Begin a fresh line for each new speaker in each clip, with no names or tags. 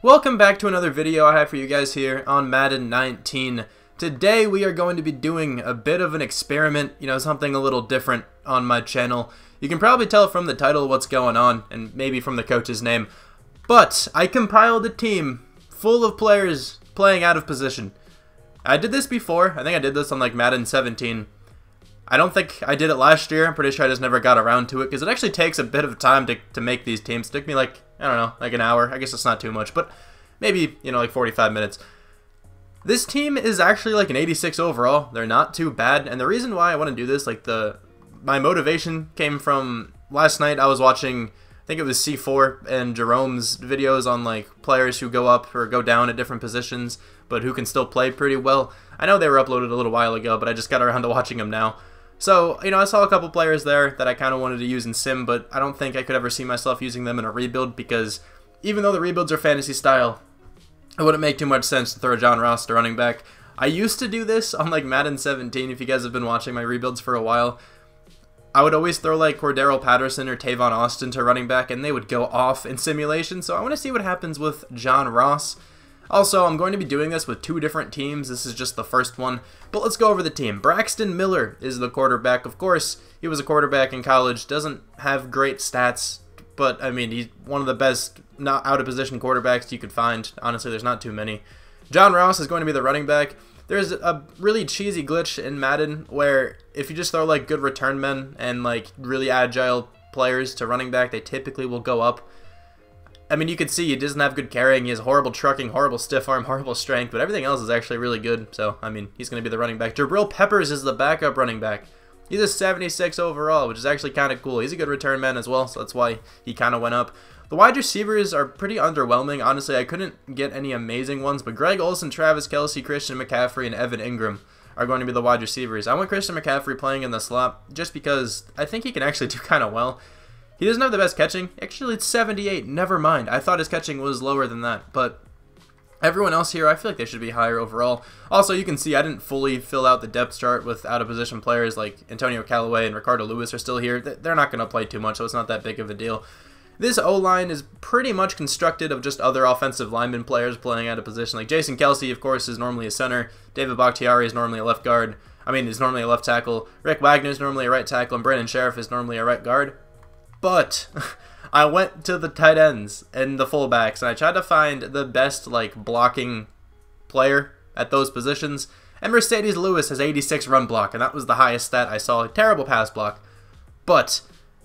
Welcome back to another video I have for you guys here on Madden 19. Today we are going to be doing a bit of an experiment, something a little different on my channel. You can probably tell from the title what's going on, and maybe from the coach's name. But I compiled a team full of players playing out of position. I did this before. I think I did this on like Madden 17. I don't think I did it last year. I'm pretty sure I just never got around to it because it actually takes a bit of time to make these teams. It took me like, I don't know, like an hour. I guess it's not too much, but maybe, like 45 minutes. This team is actually like an 86 overall. They're not too bad. And the reason why I want to do this, my motivation came from last night. I was watching, I think it was C4 and Jerome's videos on like players who go up or go down at different positions, but who can still play pretty well. I know they were uploaded a little while ago, but I just got around to watching them now. So, I saw a couple players there that I kind of wanted to use in Sim, but I don't think I could ever see myself using them in a rebuild because even though the rebuilds are fantasy style, it wouldn't make too much sense to throw John Ross to running back. I used to do this on like Madden 17, if you guys have been watching my rebuilds for a while. I would always throw like Cordero Patterson or Tavon Austin to running back, and they would go off in simulation, so I want to see what happens with John Ross. Also, I'm going to be doing this with two different teams. This is just the first one. But let's go over the team. Braxton Miller is the quarterback. Of course, he was a quarterback in college. Doesn't have great stats, but, I mean, he's one of the best not out-of-position quarterbacks you could find. Honestly, there's not too many. John Ross is going to be the running back. There's a really cheesy glitch in Madden where if you just throw, like, good return men and, like, really agile players to running back, they typically will go up. I mean, you can see he doesn't have good carrying. He has horrible trucking, horrible stiff arm, horrible strength, but everything else is actually really good. So, I mean, he's going to be the running back. Jabril Peppers is the backup running back. He's a 76 overall, which is actually kind of cool. He's a good return man as well, so that's why he kind of went up. The wide receivers are pretty underwhelming. Honestly, I couldn't get any amazing ones, but Greg Olsen, Travis Kelce, Christian McCaffrey, and Evan Ingram are going to be the wide receivers. I want Christian McCaffrey playing in the slot just because I think he can actually do kind of well. He doesn't have the best catching. Actually, it's 78. Never mind. I thought his catching was lower than that. But everyone else here, I feel like they should be higher overall. Also, you can see I didn't fully fill out the depth chart with out-of-position players like Antonio Callaway and Ricardo Lewis are still here. They're not going to play too much, so it's not that big of a deal. This O-line is pretty much constructed of just other offensive lineman players playing out of position. Like Jason Kelce, of course, is normally a center. David Bakhtiari is normally a left guard. Is normally a left tackle. Rick Wagner is normally a right tackle. And Brandon Sheriff is normally a right guard. But I went to the tight ends and the fullbacks, and I tried to find the best blocking player at those positions. And Mercedes Lewis has 86 run block, and that was the highest stat I saw. Terrible pass block, but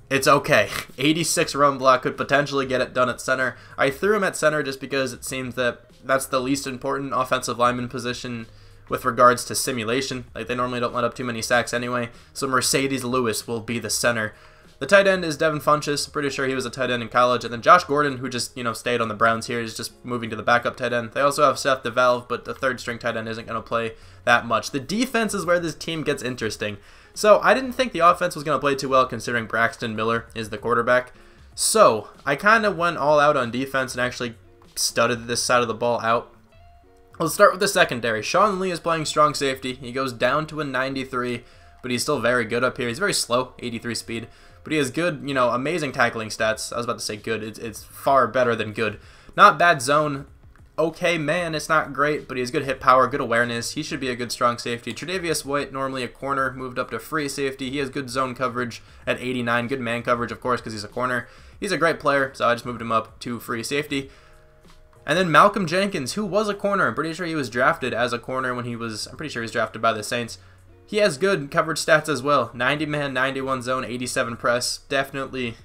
it's okay. 86 run block could potentially get it done at center. I threw him at center just because it seems that that's the least important offensive lineman position with regards to simulation. Like, they normally don't let up too many sacks anyway. So Mercedes Lewis will be the center. The tight end is Devin Funchess. Pretty sure he was a tight end in college. And then Josh Gordon, who just, stayed on the Browns here, is just moving to the backup tight end. They also have Seth DeValve, but the third string tight end isn't going to play that much. The defense is where this team gets interesting. So I didn't think the offense was going to play too well considering Braxton Miller is the quarterback. So I kind of went all out on defense and actually studded this side of the ball out. Let's start with the secondary. Sean Lee is playing strong safety. He goes down to a 93, but he's still very good up here. He's very slow, 83 speed. But he has good, amazing tackling stats. I was about to say good. It's far better than good. Not bad zone. Okay, man, it's not great, but he has good hit power, good awareness. He should be a good strong safety. Tre'Davious White, normally a corner, moved up to free safety. He has good zone coverage at 89. Good man coverage, of course, because he's a corner. He's a great player, so I just moved him up to free safety. And then Malcolm Jenkins, who was a corner. I'm pretty sure he was drafted as a corner when I'm pretty sure he was drafted by the Saints. He has good coverage stats as well. 90 man, 91 zone, 87 press. Definitely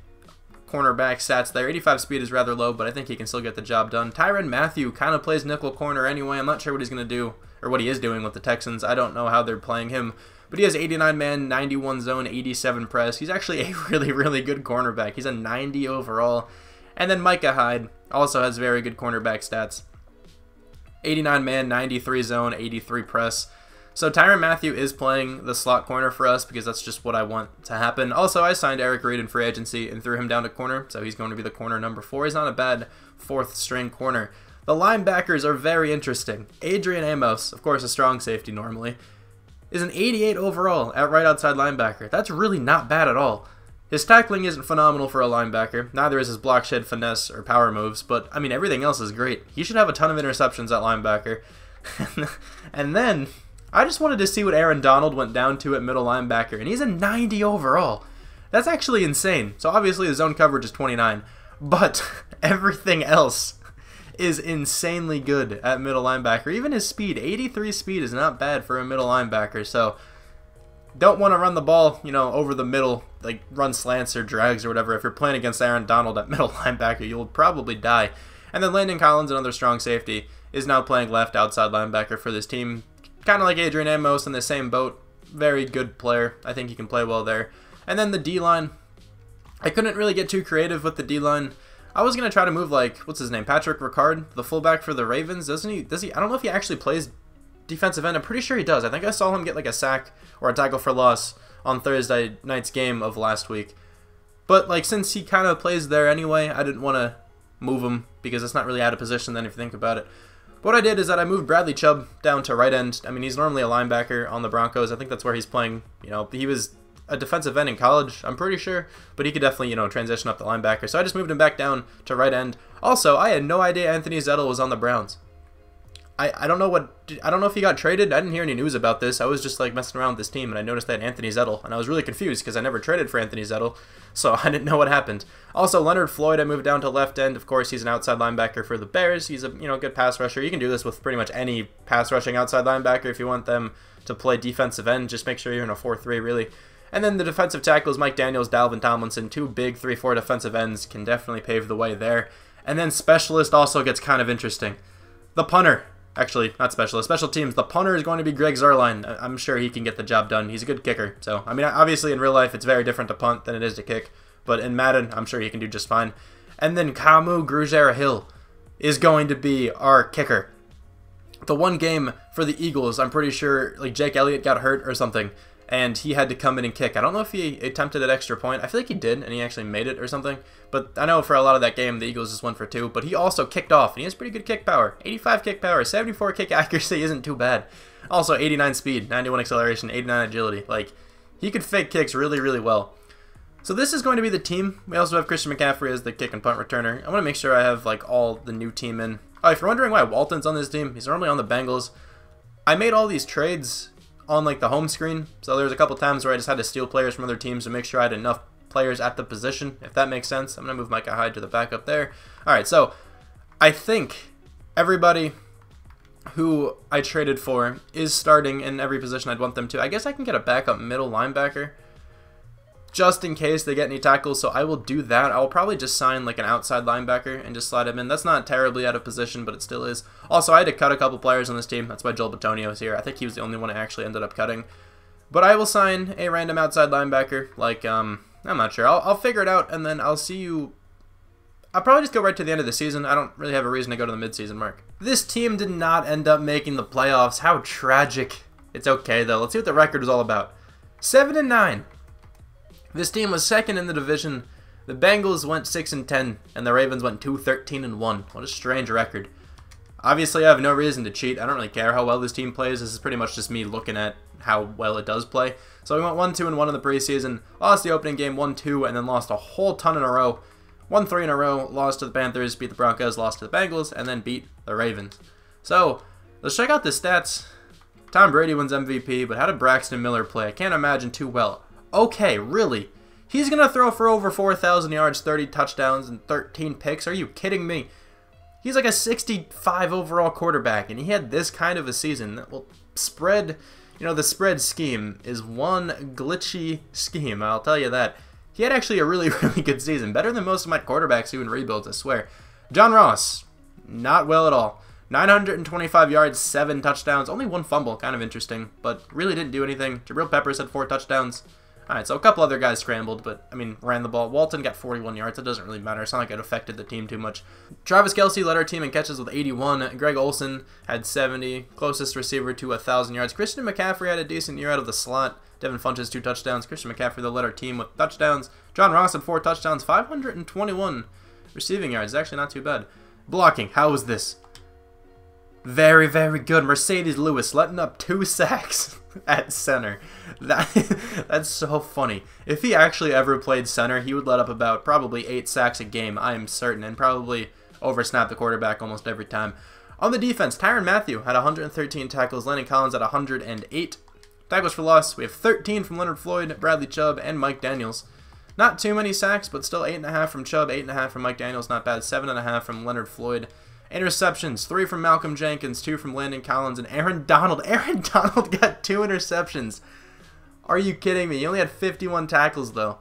cornerback stats there. 85 speed is rather low, but I think he can still get the job done. Tyrann Mathieu kind of plays nickel corner anyway. I'm not sure what he's going to do, or what he is doing with the Texans. I don't know how they're playing him. But he has 89 man, 91 zone, 87 press. He's actually a really, really good cornerback. He's a 90 overall. And then Micah Hyde also has very good cornerback stats. 89 man, 93 zone, 83 press. So Tyrann Mathieu is playing the slot corner for us because that's just what I want to happen. Also, I signed Eric Reed in free agency and threw him down to corner, so he's going to be the corner number 4. He's not a bad fourth string corner. The linebackers are very interesting. Adrian Amos, of course, a strong safety normally. is an 88 overall at right outside linebacker. That's really not bad at all. His tackling isn't phenomenal for a linebacker. Neither is his block shed, finesse, or power moves. But, I mean, everything else is great. He should have a ton of interceptions at linebacker. And then, I just wanted to see what Aaron Donald went down to at middle linebacker. And he's a 90 overall. That's actually insane. So, obviously, the zone coverage is 29. But everything else is insanely good at middle linebacker. Even his speed, 83 speed, is not bad for a middle linebacker. So, don't want to run the ball, you know, over the middle, like run slants or drags or whatever. If you're playing against Aaron Donald at middle linebacker, you'll probably die. And then Landon Collins, another strong safety, is now playing left outside linebacker for this team. Kind of like Adrian Amos in the same boat. Very good player. I think he can play well there. And then the D-line. I couldn't really get too creative with the D-line. I was going to try to move, like, what's his name? Patrick Ricard, the fullback for the Ravens. Does he? I don't know if he actually plays defensive end. I'm pretty sure he does. I think I saw him get like a sack or a tackle for loss on Thursday night's game of last week. But like, since he kind of plays there anyway, I didn't want to move him because it's not really out of position then if you think about it. What I did is that I moved Bradley Chubb down to right end. I mean, he's normally a linebacker on the Broncos. I think that's where he's playing. You know, he was a defensive end in college, I'm pretty sure, but he could definitely, you know, transition up to linebacker. So I just moved him back down to right end. Also, I had no idea Anthony Zettel was on the Browns. I don't know if he got traded. I didn't hear any news about this. I was just like messing around with this team and I noticed that Anthony Zettel, and I was really confused because I never traded for Anthony Zettel, so I didn't know what happened. Also, Leonard Floyd, I moved down to left end. Of course, he's an outside linebacker for the Bears. He's a, you know, good pass rusher. You can do this with pretty much any pass rushing outside linebacker if you want them to play defensive end. Just make sure you're in a 4-3 really. And then the defensive tackles, Mike Daniels, Dalvin Tomlinson, two big 3-4 defensive ends can definitely pave the way there. And then specialist also gets kind of interesting. The punter. Actually, not specialist. Special teams. The punter is going to be Greg Zuerlein. I'm sure he can get the job done. He's a good kicker. So, I mean, obviously in real life it's very different to punt than it is to kick. But in Madden, I'm sure he can do just fine. And then Kamu Grugier-Hill is going to be our kicker. The one game for the Eagles, I'm pretty sure like Jake Elliott got hurt or something, and he had to come in and kick. I don't know if he attempted an extra point. I feel like he did, and he actually made it or something. But I know for a lot of that game, the Eagles just went for 2. But he also kicked off, and he has pretty good kick power. 85 kick power, 74 kick accuracy isn't too bad. Also, 89 speed, 91 acceleration, 89 agility. Like, he could fake kicks really, really well. So this is going to be the team. We also have Christian McCaffrey as the kick and punt returner. I want to make sure I have like all the new team in. Oh, if you're wondering why Walton's on this team, he's normally on the Bengals. I made all these trades on like the home screen, so there's a couple times where I just had to steal players from other teams to make sure I had enough players at the position, if that makes sense. I'm going to move Micah Hyde to the backup there. Alright, so I think everybody who I traded for is starting in every position I'd want them to. I guess I can get a backup middle linebacker just in case they get any tackles, so I will do that. I will probably just sign like an outside linebacker and just slide him in. That's not terribly out of position, but it still is. Also, I had to cut a couple players on this team. That's why Joel Bitonio is here. I think he was the only one I actually ended up cutting. But I will sign a random outside linebacker. Like, I'm not sure. I'll figure it out, and then I'll see you. I'll probably just go right to the end of the season. I don't really have a reason to go to the midseason mark. This team did not end up making the playoffs. How tragic. It's okay, though. Let's see what the record was all about. 7-9. This team was second in the division. The Bengals went 6-10, and the Ravens went 2-13-1. What a strange record. Obviously, I have no reason to cheat. I don't really care how well this team plays. This is pretty much just me looking at how well it does play. So we went 1-2-1 in the preseason, lost the opening game 1-2, and then lost a whole ton in a row. Won 3 in a row, lost to the Panthers, beat the Broncos, lost to the Bengals, and then beat the Ravens. So, let's check out the stats. Tom Brady wins MVP, but how did Braxton Miller play? I can't imagine too well. Okay, really? He's going to throw for over 4,000 yards, 30 touchdowns, and 13 picks? Are you kidding me? He's like a 65 overall quarterback, and he had this kind of a season. Well, spread, you know, the spread scheme is one glitchy scheme, I'll tell you that. He had actually a really, really good season. Better than most of my quarterbacks who in rebuilds, I swear. John Ross, not well at all. 925 yards, 7 touchdowns, only 1 fumble, kind of interesting, but really didn't do anything. Jabril Peppers had 4 touchdowns. Alright, so a couple other guys scrambled, but, I mean, ran the ball. Walton got 41 yards. It doesn't really matter. It's not like it affected the team too much. Travis Kelce led our team in catches with 81. Greg Olsen had 70. Closest receiver to 1,000 yards. Christian McCaffrey had a decent year out of the slot. Devin Funchess, 2 touchdowns. Christian McCaffrey, though, led our team with touchdowns. John Ross had 4 touchdowns. 521 receiving yards. Actually not too bad. Blocking. How was this? Very, very good. Mercedes Lewis letting up 2 sacks at center. That's so funny. If he actually ever played center, he would let up about probably 8 sacks a game, I am certain, and probably oversnap the quarterback almost every time. On the defense, Tyrann Mathieu had 113 tackles, Landon Collins at 108. Tackles for loss, we have 13 from Leonard Floyd, Bradley Chubb, and Mike Daniels. Not too many sacks, but still 8.5 from Chubb, 8.5 from Mike Daniels, not bad, 7.5 from Leonard Floyd. Interceptions, 3 from Malcolm Jenkins, 2 from Landon Collins, and Aaron Donald. Aaron Donald got 2 interceptions. Are you kidding me? He only had 51 tackles, though.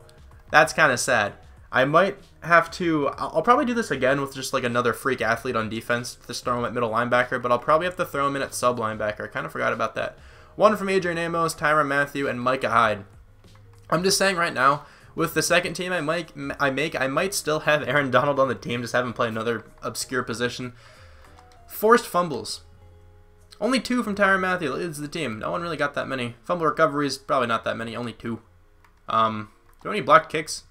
That's kind of sad. I might have to... I'll probably do this again with just like another freak athlete on defense. Just throw him at middle linebacker, but I'll probably have to throw him in at sub linebacker. I kind of forgot about that. 1 from Adrian Amos, Tyrann Mathieu, and Micah Hyde. I'm just saying right now, with the second team I might still have Aaron Donald on the team, just have him play another obscure position. Forced fumbles. Only 2 from Tyrann Mathieu leads the team. No one really got that many. Fumble recoveries, probably not that many, only 2. Do we have any blocked kicks?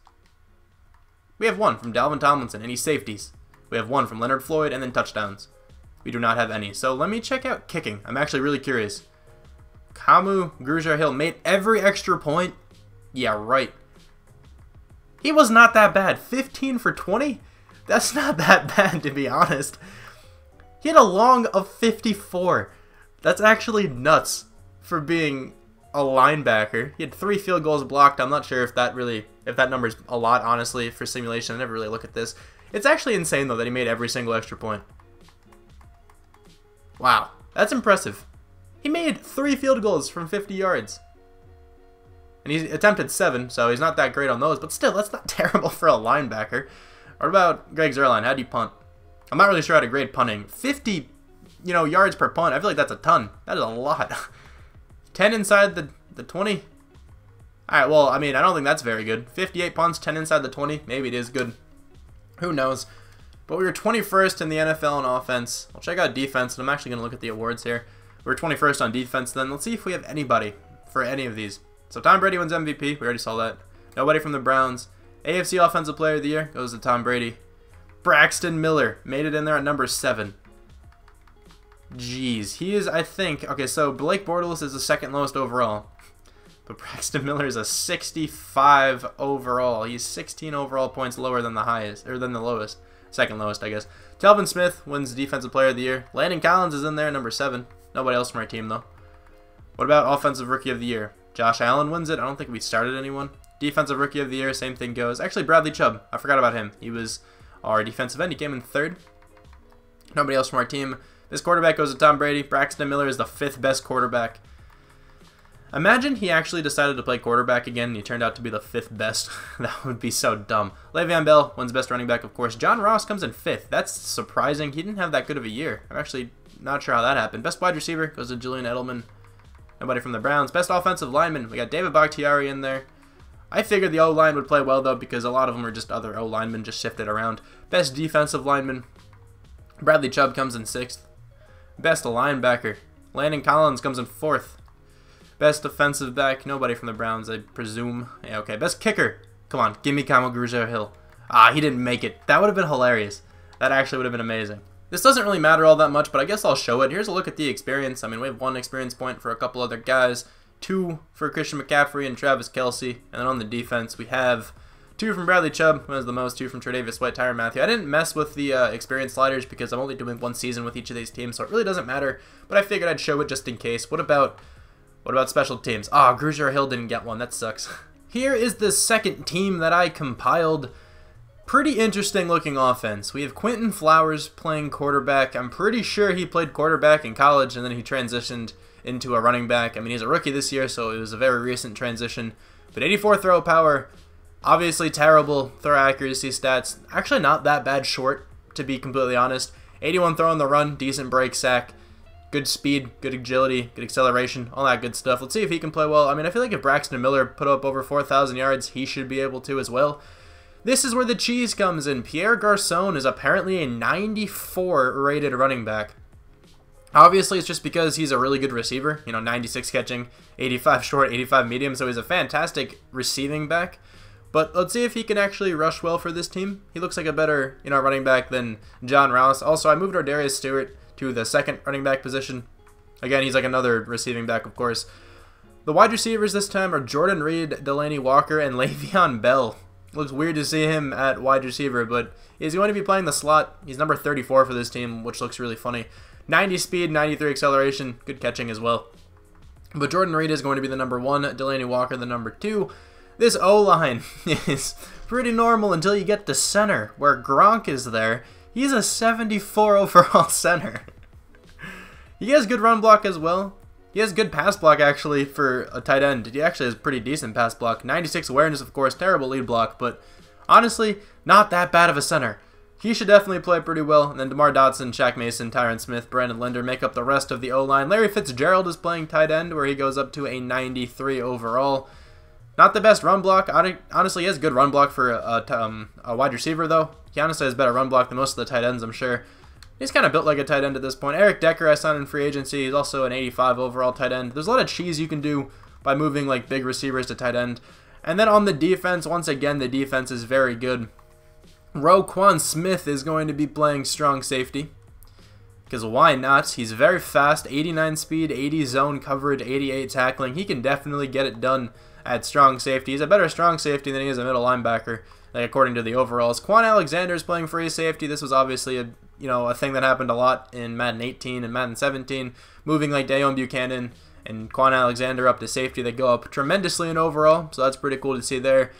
We have 1 from Dalvin Tomlinson, any safeties. We have 1 from Leonard Floyd, and then touchdowns. We do not have any. So let me check out kicking. I'm actually really curious. Kamu Grugier-Hill made every extra point? Yeah, right. He was not that bad. 15 for 20? That's not that bad, to be honest. He had a long of 54. That's actually nuts for being a linebacker. He had 3 field goals blocked. I'm not sure if that number's a lot, honestly, for simulation. I never really look at this. It's actually insane, though, that he made every single extra point. Wow, that's impressive. He made 3 field goals from 50 yards. And he attempted 7, so he's not that great on those. But still, that's not terrible for a linebacker. What about Greg Zuerlein? How do you punt? I'm not really sure how to grade punting. 50, yards per punt. I feel like that's a ton. That is a lot. 10 inside the 20. All right, well, I mean, I don't think that's very good. 58 punts, 10 inside the 20. Maybe it is good. Who knows? But we were 21st in the NFL on offense. I'll check out defense, and I'm actually going to look at the awards here. We're 21st on defense then. Let's see if we have anybody for any of these. So Tom Brady wins MVP. We already saw that. Nobody from the Browns. AFC Offensive Player of the Year goes to Tom Brady. Braxton Miller made it in there at number 7. Jeez. He is, I think... Okay, so Blake Bortles is the second lowest overall. But Braxton Miller is a 65 overall. He's 16 overall points lower than the highest, or than the lowest. Second lowest, I guess. Telvin Smith wins Defensive Player of the Year. Landon Collins is in there, number 7. Nobody else from our team, though. What about Offensive Rookie of the Year? Josh Allen wins it. I don't think we started anyone. Defensive Rookie of the Year, same thing goes. Actually, Bradley Chubb. I forgot about him. He was our defensive end. He came in 3rd. Nobody else from our team. This quarterback goes to Tom Brady. Braxton Miller is the 5th best quarterback. Imagine he actually decided to play quarterback again and he turned out to be the 5th best. That would be so dumb. Le'Veon Bell wins best running back, of course. John Ross comes in 5th. That's surprising. He didn't have that good of a year. I'm actually not sure how that happened. Best wide receiver goes to Julian Edelman. Nobody from the Browns. Best offensive lineman. We got David Bakhtiari in there. I figured the O-line would play well, though, because a lot of them are just other O-linemen just shifted around. Best defensive lineman. Bradley Chubb comes in 6th. Best linebacker. Landon Collins comes in 4th. Best defensive back. Nobody from the Browns, I presume. Yeah, okay. Best kicker. Come on. Give me Kamu Grugier-Hill. Ah, he didn't make it. That would have been hilarious. That actually would have been amazing. This doesn't really matter all that much, but I guess I'll show it. Here's a look at the experience. I mean, we have 1 experience point for a couple other guys. 2 for Christian McCaffrey and Travis Kelce. And then on the defense, we have 2 from Bradley Chubb, who has the most, 2 from Tre'Davious White, Tyrann Mathieu. I didn't mess with the experience sliders because I'm only doing 1 season with each of these teams, so it really doesn't matter. But I figured I'd show it just in case. What about special teams? Ah, Grugier-Hill didn't get one. That sucks. Here is the second team that I compiled. Pretty interesting looking offense. We have Quentin Flowers playing quarterback. I'm pretty sure he played quarterback in college and then he transitioned into a running back. I mean, he's a rookie this year, so it was a very recent transition. But 84 throw power, obviously terrible throw accuracy stats. Actually not that bad short, to be completely honest. 81 throw on the run, decent break sack. Good speed, good agility, good acceleration, all that good stuff. Let's see if he can play well. I mean, I feel like if Braxton Miller put up over 4,000 yards, he should be able to as well. This is where the cheese comes in. Pierre Garçon is apparently a 94 rated running back. Obviously, it's just because he's a really good receiver. 96 catching, 85 short, 85 medium, so he's a fantastic receiving back. But let's see if he can actually rush well for this team. He looks like a better, running back than John Ross. Also, I moved Darius Stewart to the second running back position. Again, he's like another receiving back, of course. The wide receivers this time are Jordan Reed, Delaney Walker, and Le'Veon Bell. Looks weird to see him at wide receiver, but he's going to be playing the slot. He's number 34 for this team, which looks really funny. 90 speed, 93 acceleration, good catching as well. But Jordan Reed is going to be the number 1, Delaney Walker the number 2. This O-line is pretty normal until you get to center, where Gronk is there. He's a 74 overall center. He has good run block as well. He has good pass block, actually, for a tight end. He actually has pretty decent pass block. 96 awareness, of course, terrible lead block, but honestly, not that bad of a center. He should definitely play pretty well. And then DeMar Dotson, Shaq Mason, Tyron Smith, Brandon Linder make up the rest of the O-line. Larry Fitzgerald is playing tight end, where he goes up to a 93 overall. Not the best run block. Honestly, he has good run block for a wide receiver, though. He honestly has better run block than most of the tight ends, I'm sure. He's kind of built like a tight end at this point. Eric Decker I signed in free agency. He's also an 85 overall tight end. There's a lot of cheese you can do by moving like big receivers to tight end. And then on the defense, once again, the defense is very good. Roquan Smith is going to be playing strong safety. Because why not? He's very fast, 89 speed, 80 zone coverage, 88 tackling. He can definitely get it done at strong safety. He's a better strong safety than he is a middle linebacker, like according to the overalls. Quan Alexander is playing free safety. This was obviously a thing that happened a lot in Madden 18 and Madden 17, moving like Dayon Buchanan and Quan Alexander up to safety. They go up tremendously in overall, so that's pretty cool to see there.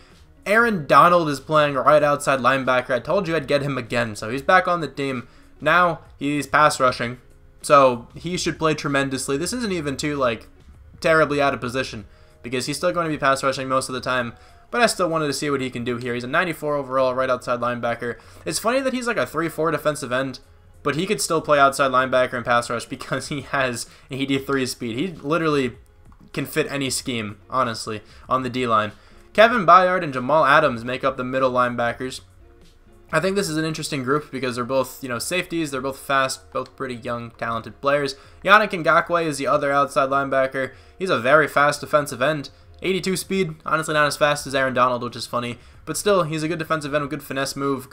Aaron Donald is playing right outside linebacker. I told you I'd get him again, so he's back on the team. Now he's pass rushing, so he should play tremendously. This isn't even too like terribly out of position, because he's still going to be pass rushing most of the time. But I still wanted to see what he can do here. He's a 94 overall right outside linebacker. It's funny that he's like a 3-4 defensive end, but he could still play outside linebacker and pass rush because he has 83 speed. He literally can fit any scheme, honestly, on the D-line. Kevin Byard and Jamal Adams make up the middle linebackers. I think this is an interesting group because they're both, safeties. They're both fast, both pretty young, talented players. Yannick Ngakoue is the other outside linebacker. He's a very fast defensive end. 82 speed, honestly not as fast as Aaron Donald, which is funny. But still, he's a good defensive end with good finesse move.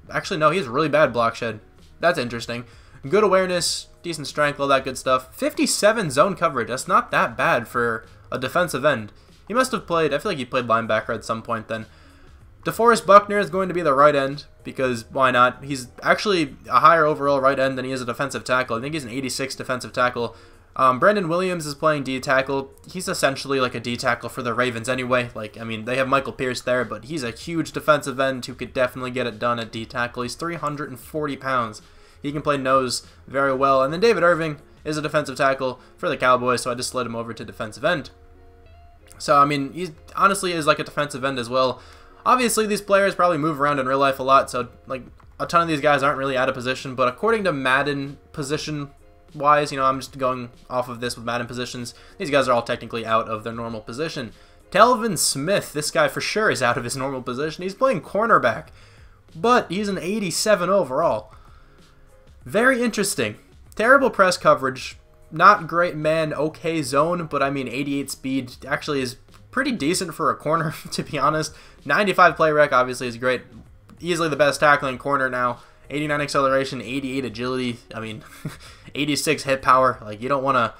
Actually, no, he has really bad block shed. That's interesting. Good awareness, decent strength, all that good stuff. 57 zone coverage. That's not that bad for a defensive end. He must have played, I feel like he played linebacker at some point then. DeForest Buckner is going to be the right end, because why not? He's actually a higher overall right end than he is a defensive tackle. I think he's an 86 defensive tackle. Brandon Williams is playing D tackle. He's essentially like a D tackle for the Ravens anyway. They have Michael Pierce there, but he's a huge defensive end who could definitely get it done at D tackle. He's 340 pounds. He can play nose very well. And then David Irving is a defensive tackle for the Cowboys, so I just slid him over to defensive end. So, he honestly is like a defensive end as well. Obviously, these players probably move around in real life a lot, so a ton of these guys aren't really out of position. But according to Madden position-wise, I'm just going off of this with Madden positions. These guys are all technically out of their normal position. Telvin Smith, this guy for sure is out of his normal position. He's playing cornerback, but he's an 87 overall. Very interesting. Terrible press coverage. Not great man, okay zone, but 88 speed actually is pretty decent for a corner, to be honest. 95 play rec obviously is great. Easily the best tackling corner now. 89 acceleration, 88 agility. 86 hit power. You don't want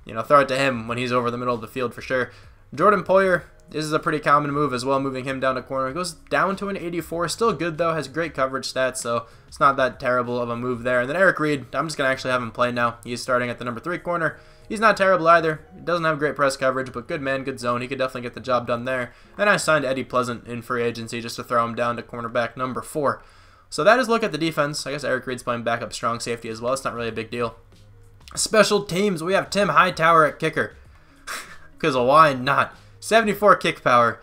to, throw it to him when he's over the middle of the field for sure. Jordan Poyer, this is a pretty common move as well, moving him down to corner. It goes down to an 84. Still good, though. Has great coverage stats, so it's not that terrible of a move there. And then Eric Reed, I'm just going to actually have him play now. He's starting at the number 3 corner. He's not terrible either. He doesn't have great press coverage, but good man, good zone. He could definitely get the job done there. And I signed Eddie Pleasant in free agency just to throw him down to cornerback number 4. So that is a look at the defense. I guess Eric Reed's playing backup strong safety as well. It's not really a big deal. Special teams, we have Tim Hightower at kicker. Because why not? 74 kick power,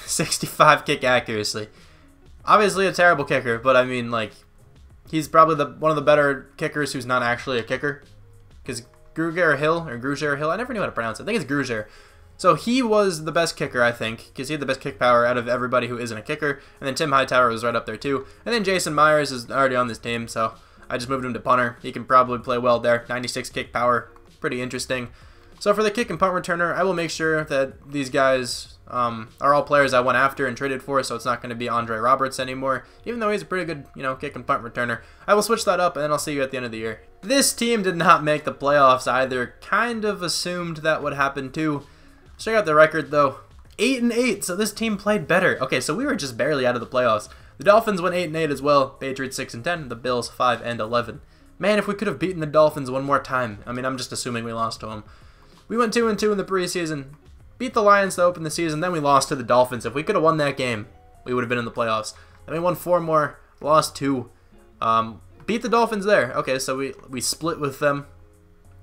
65 kick accuracy. Obviously a terrible kicker, but he's probably one of the better kickers who's not actually a kicker. Because Grugier Hill, I never knew how to pronounce it. I think it's Grugier. So he was the best kicker, I think, because he had the best kick power out of everybody who isn't a kicker. And then Tim Hightower was right up there too. And then Jason Myers is already on this team, so I just moved him to punter. He can probably play well there. 96 kick power, pretty interesting. So for the kick and punt returner, I will make sure that these guys are all players I went after and traded for, so it's not going to be Andre Roberts anymore, even though he's a pretty good, kick and punt returner. I will switch that up, and then I'll see you at the end of the year. This team did not make the playoffs either. Kind of assumed that would happen too. Check out the record, though. 8-8, so this team played better. Okay, so we were just barely out of the playoffs. The Dolphins went 8-8 as well. Patriots 6-10. The Bills 5-11. Man, if we could have beaten the Dolphins one more time. I mean, I'm just assuming we lost to them. We went 2-2 in the preseason. Beat the Lions to open the season. Then we lost to the Dolphins. If we could have won that game, we would have been in the playoffs. Then we won 4 more. Lost 2. Beat the Dolphins there. Okay, so we split with them.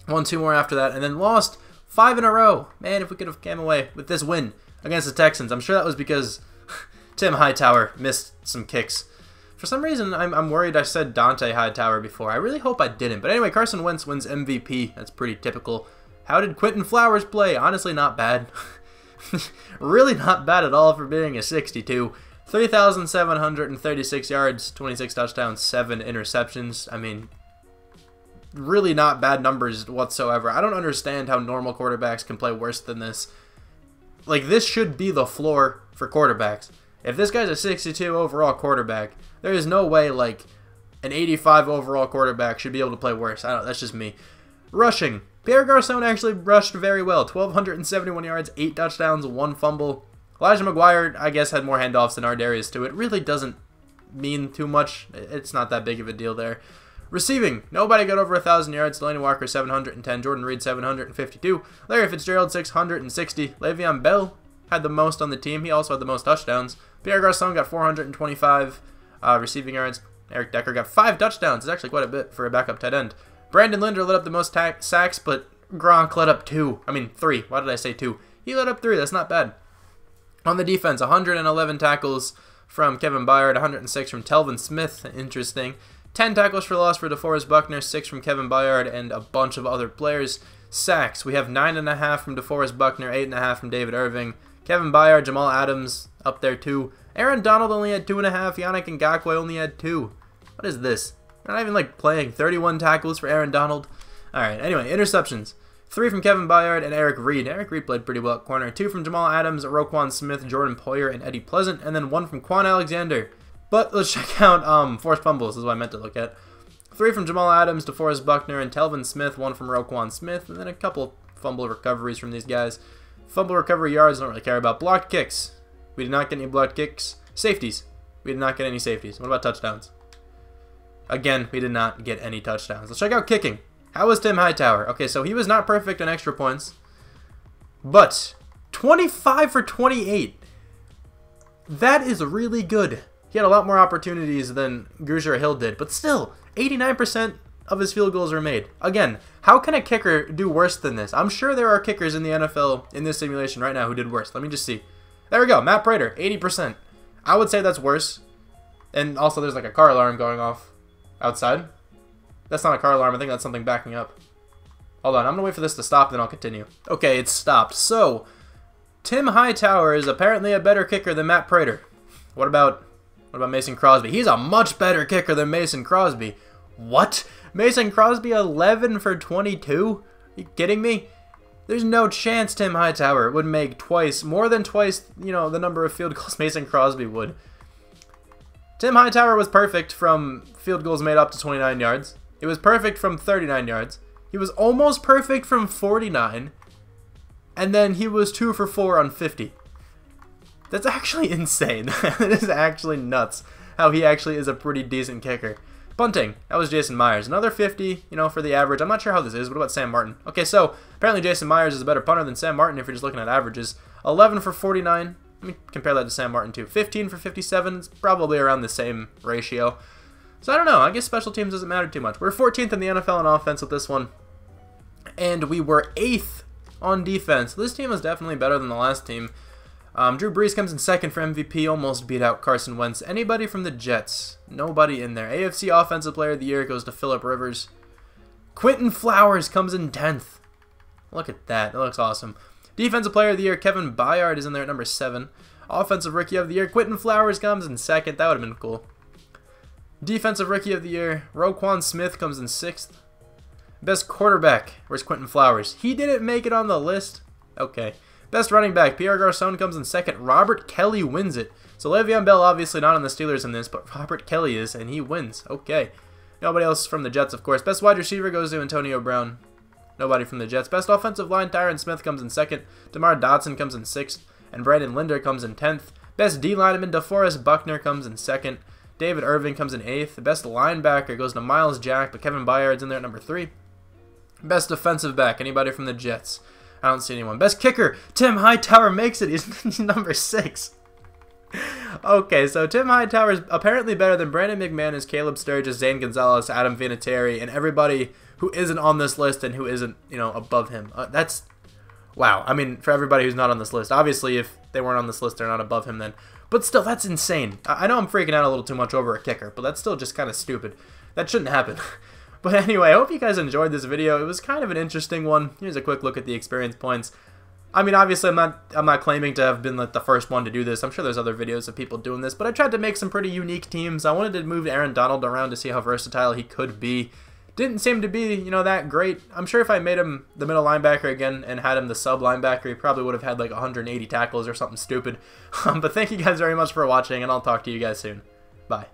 Won 2 more after that. And then lost 5 in a row. Man, if we could have came away with this win against the Texans. I'm sure that was because Tim Hightower missed some kicks. For some reason, I'm worried I said Dante Hightower before. I really hope I didn't. But anyway, Carson Wentz wins MVP. That's pretty typical. How did Quentin Flowers play? Honestly, not bad. Really not bad at all for being a 62. 3,736 yards, 26 touchdowns, 7 interceptions. I mean, really not bad numbers whatsoever. I don't understand how normal quarterbacks can play worse than this. Like, this should be the floor for quarterbacks. If this guy's a 62 overall quarterback, there is no way, like, an 85 overall quarterback should be able to play worse. That's just me. Rushing. Pierre Garçon actually rushed very well. 1,271 yards, 8 touchdowns, 1 fumble. Elijah McGuire, I guess, had more handoffs than Ardarius to. It really doesn't mean too much. It's not that big of a deal there. Receiving. Nobody got over 1,000 yards. Delaney Walker, 710. Jordan Reed, 752. Larry Fitzgerald, 660. Le'Veon Bell had the most on the team. He also had the most touchdowns. Pierre Garçon got 425 receiving yards. Eric Decker got 5 touchdowns. It's actually quite a bit for a backup tight end. Brandon Linder led up the most sacks, but Gronk led up 2. I mean, 3. Why did I say 2? He led up 3. That's not bad. On the defense, 111 tackles from Kevin Byard, 106 from Telvin Smith. Interesting. 10 tackles for loss for DeForest Buckner, 6 from Kevin Byard, and a bunch of other players. Sacks, we have 9.5 from DeForest Buckner, 8.5 from David Irving. Kevin Byard, Jamal Adams up there too. Aaron Donald only had 2.5. Yannick Ngakoue only had 2. What is this? They're not even like playing. 31 tackles for Aaron Donald. Alright, anyway, interceptions. 3 from Kevin Byard and Eric Reed. Eric Reed played pretty well at corner. 2 from Jamal Adams, Roquan Smith, Jordan Poyer, and Eddie Pleasant. And then 1 from Quan Alexander. But let's check out forced fumbles. This is what I meant to look at. 3 from Jamal Adams, DeForest Buckner, and Telvin Smith. 1 from Roquan Smith. And then a couple fumble recoveries from these guys. Fumble recovery yards, don't really care about. Blocked kicks. We did not get any blocked kicks. Safeties. We did not get any safeties. What about touchdowns? Again, we did not get any touchdowns. Let's check out kicking. How was Tim Hightower? Okay, so he was not perfect on extra points, but 25 for 28. That is really good. He had a lot more opportunities than Grugier Hill did, but still, 89% of his field goals were made. Again, how can a kicker do worse than this? I'm sure there are kickers in the NFL in this simulation right now who did worse. Let me just see. There we go, Matt Prater, 80%. I would say that's worse. And also there's like a car alarm going off outside. That's not a car alarm. I think that's something backing up. Hold on. I'm going to wait for this to stop, then I'll continue. Okay, it's stopped. So, Tim Hightower is apparently a better kicker than Matt Prater. What about Mason Crosby? He's a much better kicker than Mason Crosby. What? Mason Crosby 11 for 22? Are you kidding me? There's no chance Tim Hightower would make more than twice, the number of field goals Mason Crosby would. Tim Hightower was perfect from field goals made up to 29 yards. He was perfect from 39 yards. He was almost perfect from 49. And then he was 2 for 4 on 50. That's actually insane. That is actually nuts how he actually is a pretty decent kicker. Punting. That was Jason Myers. Another 50, for the average. I'm not sure how this is. What about Sam Martin? Okay, so apparently Jason Myers is a better punter than Sam Martin if you're just looking at averages. 11 for 49. Let me compare that to Sam Martin too. 15 for 57. It's probably around the same ratio. So I don't know. I guess special teams doesn't matter too much. We're 14th in the NFL in offense with this one. And we were 8th on defense. This team is definitely better than the last team. Drew Brees comes in 2nd for MVP. Almost beat out Carson Wentz. Anybody from the Jets? Nobody in there. AFC Offensive Player of the Year goes to Phillip Rivers. Quentin Flowers comes in 10th. Look at that. That looks awesome. Defensive Player of the Year, Kevin Byard is in there at number 7. Offensive Rookie of the Year, Quentin Flowers comes in 2nd. That would have been cool. Defensive Rookie of the Year, Roquan Smith comes in 6th. Best Quarterback, where's Quentin Flowers? He didn't make it on the list. Okay. Best running back, Pierre Garçon comes in second. Robert Kelly wins it. So Le'Veon Bell obviously not on the Steelers in this, but Robert Kelly is, and he wins. Okay. Nobody else from the Jets, of course. Best wide receiver goes to Antonio Brown. Nobody from the Jets. Best offensive line, Tyron Smith comes in second. DeMar Dotson comes in sixth. And Brandon Linder comes in 10th. Best D lineman, DeForest Buckner comes in second. David Irving comes in 8th. The best linebacker goes to Miles Jack, but Kevin Byard's in there at number 3. Best defensive back, anybody from the Jets? I don't see anyone. Best kicker, Tim Hightower makes it. He's number 6. Okay, so Tim Hightower is apparently better than Brandon McManus, Caleb Sturgis, Zane Gonzalez, Adam Vinatieri, and everybody who isn't on this list and who isn't, above him. That's, wow. I mean, for everybody who's not on this list. Obviously, if they weren't on this list, they're not above him then. But still, that's insane. I know I'm freaking out a little too much over a kicker, but that's still just kind of stupid. That shouldn't happen. But anyway, I hope you guys enjoyed this video. It was kind of an interesting one. Here's a quick look at the experience points. I mean, obviously, I'm not claiming to have been like the first one to do this. I'm sure there's other videos of people doing this, but I tried to make some pretty unique teams. I wanted to move Aaron Donald around to see how versatile he could be. Didn't seem to be, that great. I'm sure if I made him the middle linebacker again and had him the sub linebacker, he probably would have had like 180 tackles or something stupid. But thank you guys very much for watching, and I'll talk to you guys soon. Bye.